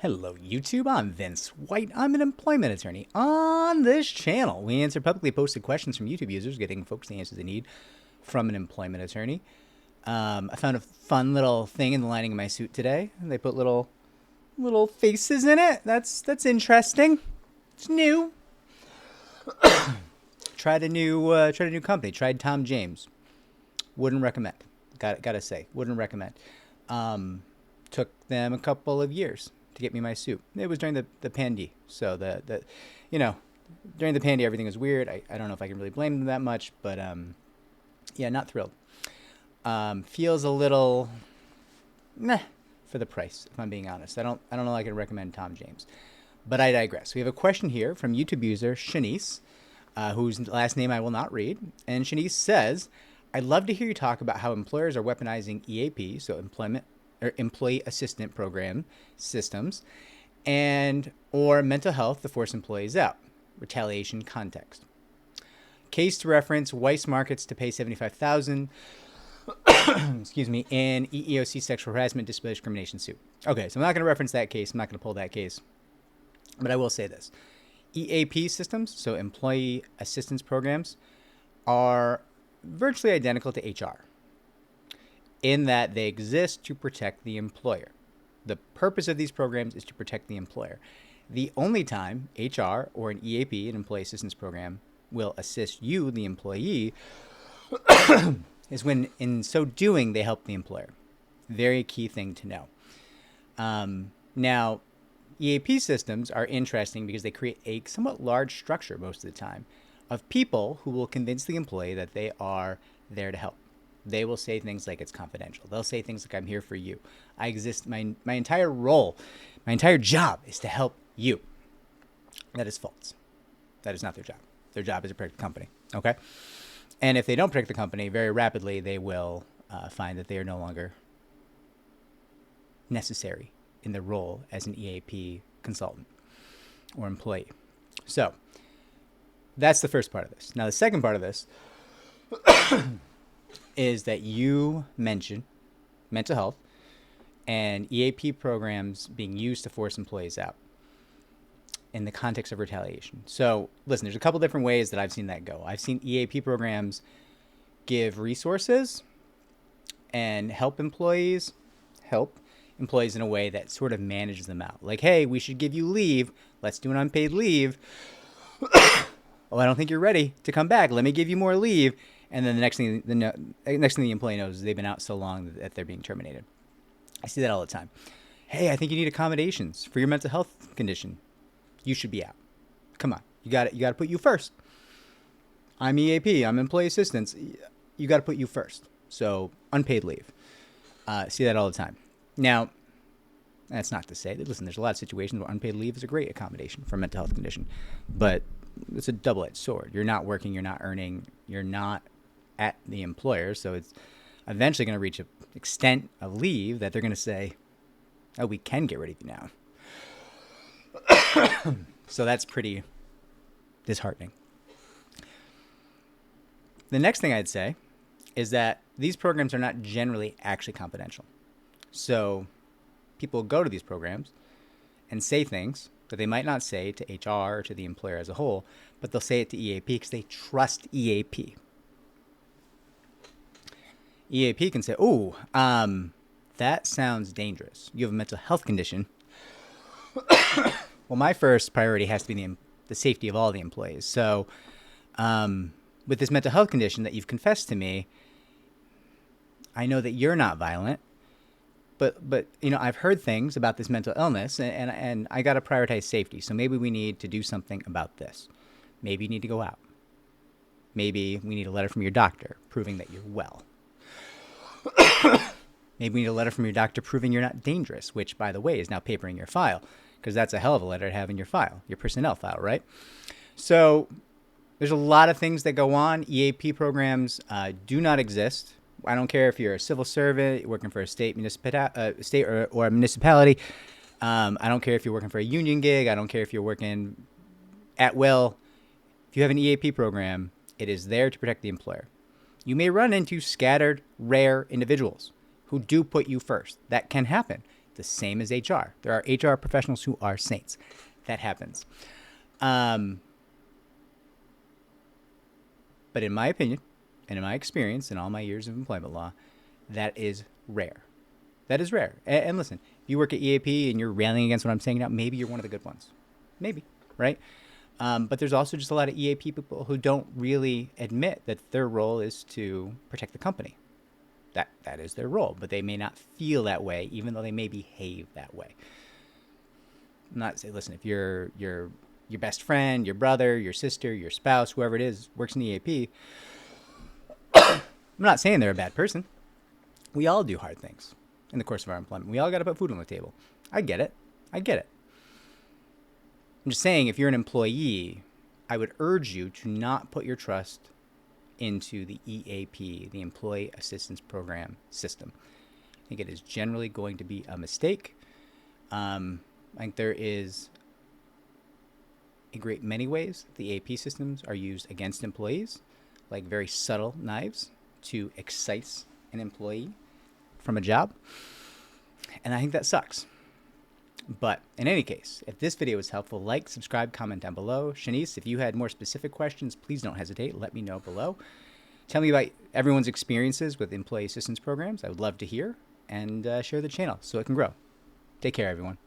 Hello, YouTube. I'm Vince White. I'm an employment attorney. On this channel, we answer publicly posted questions from YouTube users, getting folks the answers they need from an employment attorney. I found a fun little thing in the lining of my suit today. They put little faces in it. That's interesting. It's new. Tried a new company. Tried Tom James. Wouldn't recommend. Gotta say, wouldn't recommend. Took them a couple of years to get me my suit. It was during the pandy, so during the pandy everything was weird. I don't know if I can really blame them that much, but yeah, not thrilled. Feels a little meh for the price, if I'm being honest. I don't know I can recommend Tom James, but I digress. We have a question here from YouTube user Shanice, whose last name I will not read, and Shanice says, "I'd love to hear you talk about how employers are weaponizing EAP, so employee assistant program systems, and or mental health to force employees out. Retaliation context. Case to reference: Weiss Markets to pay $75,000. Excuse me, in EEOC sexual harassment disability discrimination suit." Okay, so I'm not going to reference that case. I'm not going to pull that case, but I will say this: EAP systems, so employee assistance programs, are virtually identical to HR, in that they exist to protect the employer. The purpose of these programs is to protect the employer. The only time HR or an EAP, an employee assistance program, will assist you, the employee, is when, in so doing, they help the employer. Very key thing to know. Now, EAP systems are interesting because they create a somewhat large structure most of the time of people who will convince the employee that they are there to help. They will say things like it's confidential. They'll say things like, "I'm here for you. I exist. My entire role, my entire job is to help you." That is false. That is not their job. Their job is to protect the company. Okay? And if they don't protect the company, very rapidly they will find that they are no longer necessary in their role as an EAP consultant or employee. So that's the first part of this. Now, the second part of this is that you mention mental health and EAP programs being used to force employees out in the context of retaliation. So listen, there's a couple different ways that I've seen that go. I've seen EAP programs give resources and help employees in a way that sort of manages them out. Like, "Hey, we should give you leave. Let's do an unpaid leave. Oh, I don't think you're ready to come back. Let me give you more leave." And then the next thing the employee knows is they've been out so long that they're being terminated. I see that all the time. "Hey, I think you need accommodations for your mental health condition. You should be out. Come on, you got to put you first. I'm EAP. I'm employee assistance. You got to put you first. So unpaid leave." See that all the time. Now, that's not to say that, listen, there's a lot of situations where unpaid leave is a great accommodation for a mental health condition, but it's a double-edged sword. You're not working, you're not earning, you're not at the employer, so it's eventually going to reach an extent of leave that they're going to say, "Oh, we can get rid of you now." So that's pretty disheartening. The next thing I'd say is that these programs are not generally actually confidential. So people go to these programs and say things that they might not say to HR or to the employer as a whole, but they'll say it to EAP because they trust EAP. EAP can say, "Oh, that sounds dangerous. You have a mental health condition." Well, my first priority has to be the safety of all the employees. So with this mental health condition that you've confessed to me, I know that you're not violent, but I've heard things about this mental illness, and I got to prioritize safety. So maybe we need to do something about this. Maybe you need to go out. Maybe we need a letter from your doctor proving that you're well. Maybe we need a letter from your doctor proving you're not dangerous, which, by the way, is now paper in your file, because that's a hell of a letter to have in your file, your personnel file, right? So there's a lot of things that go on. EAP programs do not exist. I don't care if you're a civil servant, working for a state or a municipality. I don't care if you're working for a union gig. I don't care if you're working at will. If you have an EAP program, it is there to protect the employer. You may run into scattered, rare individuals who do put you first. That can happen. the same as HR. There are HR professionals who are saints. That happens. But in my opinion, and in my experience, in all my years of employment law, that is rare. That is rare. And listen, if you work at EAP and you're railing against what I'm saying now, maybe you're one of the good ones. Maybe, right? But there's also just a lot of EAP people who don't really admit that their role is to protect the company. That is their role, but they may not feel that way, even though they may behave that way. I'm not saying, listen, if your best friend, your brother, your sister, your spouse, whoever it is, works in EAP, I'm not saying they're a bad person. We all do hard things in the course of our employment. We all got to put food on the table. I get it. I'm just saying, if you're an employee, I would urge you to not put your trust into the EAP, the Employee Assistance Program system. I think it is generally going to be a mistake. I think there is a great many ways the EAP systems are used against employees, like very subtle knives to excise an employee from a job. And I think that sucks. But in any case, if this video was helpful, like, subscribe, comment down below. Shanice, if you had more specific questions, please don't hesitate. Let me know below. Tell me about everyone's experiences with employee assistance programs. I would love to hear, and share the channel so it can grow. Take care, everyone.